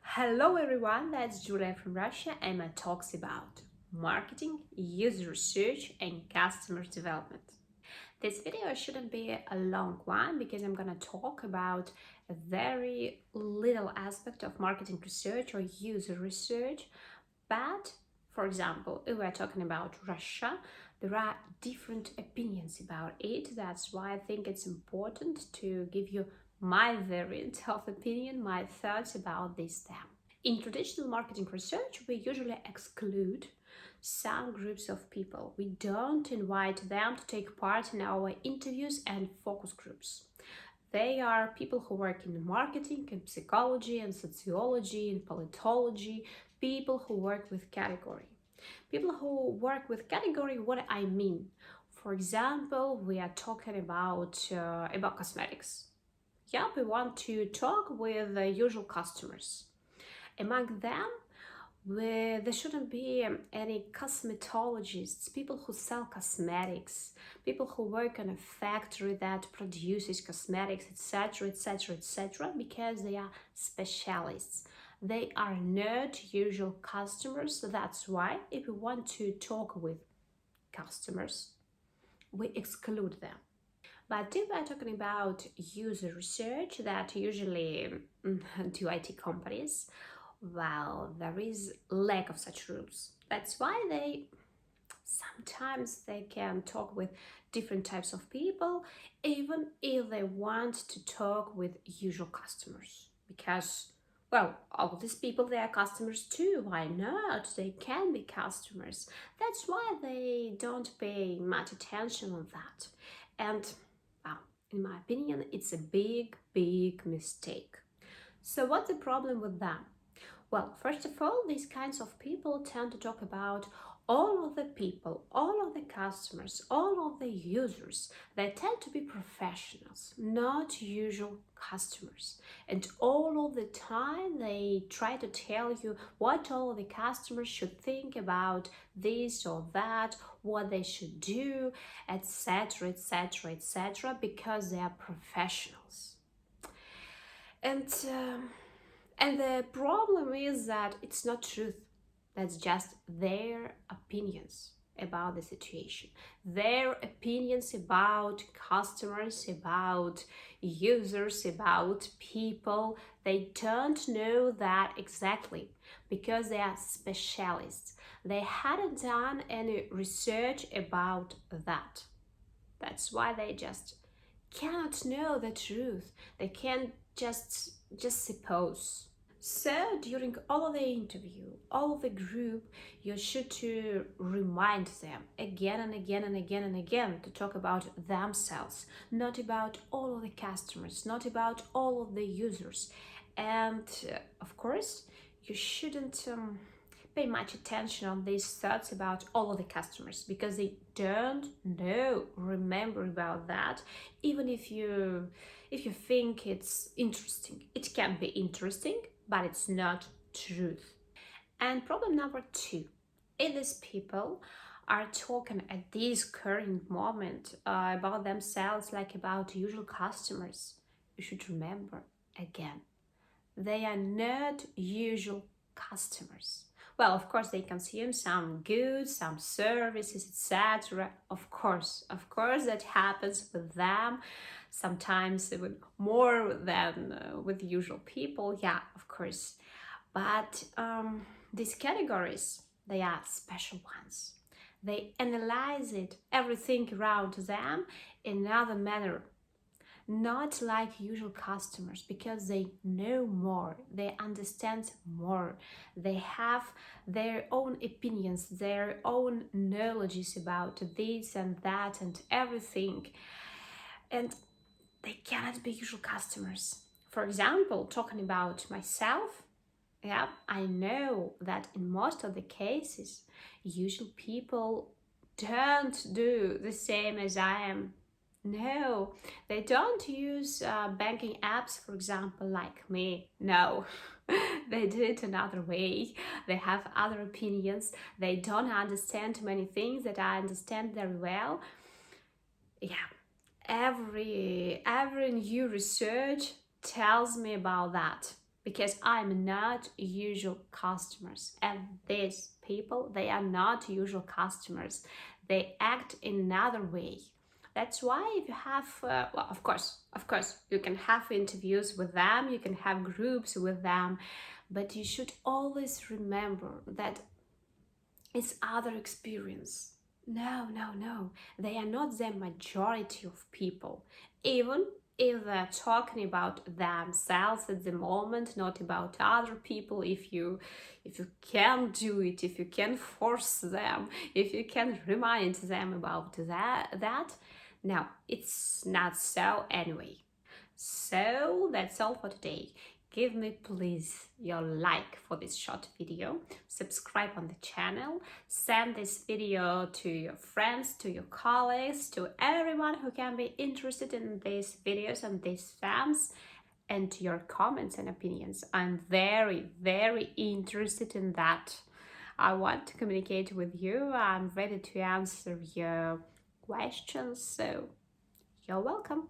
Hello everyone, that's Julia from Russia and my talks about marketing, user research and customer development. This video shouldn't be a long one because I'm gonna talk about a very little aspect of marketing research or user research. But for example, if we're talking about Russia, there are different opinions about it. That's why I think it's important to give you my variant of opinion, my thoughts about this theme. In traditional marketing research, we usually exclude some groups of people. We don't invite them to take part in our interviews and focus groups. They are people who work in marketing, in psychology, and sociology, in politology, people who work with category. People who work with category, what I mean? For example, we are talking about cosmetics. Yeah, we want to talk with the usual customers. Among them, there shouldn't be any cosmetologists, people who sell cosmetics, people who work in a factory that produces cosmetics, etc., etc., etc., because they are specialists. They are not usual customers. That's why if we want to talk with customers, we exclude them. But if we're talking about user research that usually do IT companies, well, there is lack of such rules. That's why sometimes they can talk with different types of people, even if they want to talk with usual customers. Because, well, all these people, they are customers too. Why not? They can be customers. That's why they don't pay much attention on that. And, well, in my opinion, it's a big, big mistake. So what's the problem with that? Well, first of all, these kinds of people tend to talk about all of the people, all of the customers, all of the users. They tend to be professionals, not usual customers. And all of the time they try to tell you what all of the customers should think about this or that, what they should do, etc., etc., etc., because they are professionals. And the problem is that it's not truth. That's just their opinions about the situation. Their opinions about customers, about users, about people. They don't know that exactly because they are specialists. They hadn't done any research about that. That's why they just cannot know the truth. They can't just suppose. So during all of the interview, all of the group, you should to remind them again and again and again and again to talk about themselves, not about all of the customers, not about all of the users. And of course, you shouldn't pay much attention on these thoughts about all of the customers because they don't know, remember about that, even if you think it's interesting. It can be interesting, but it's not truth. And problem number two, if these people are talking at this current moment about themselves like about usual customers, you should remember again, they are not usual customers. Well, of course, they consume some goods, some services, etc. Of course, that happens with them. Sometimes even more than with usual people. Yeah, of course. But these categories, they are special ones. They analyze it, everything around them in another manner, not like usual customers, because they know more, they understand more, they have their own opinions, their own knowledges about this and that and everything, and they cannot be usual customers. For example, talking about myself, yeah, I know that in most of the cases, usual people don't do the same as I am. No, they don't use banking apps, for example, like me. No, they do it another way. They have other opinions. They don't understand many things that I understand very well. Yeah, every new research tells me about that. because I'm not usual customers, and these people, they are not usual customers. They act in another way. That's why if you have, well, of course, you can have interviews with them, you can have groups with them, but you should always remember that it's other experience. No, no, no. They are not the majority of people. Even if they're talking about themselves at the moment, not about other people, if you can do it, if you can force them, if you can remind them about that, no, it's not so anyway. So that's all for today. Give me please your like for this short video, subscribe on the channel, send this video to your friends, to your colleagues, to everyone who can be interested in these videos and these themes, and to your comments and opinions. I'm very, very interested in that. I want to communicate with you. I'm ready to answer your questions, so you're welcome.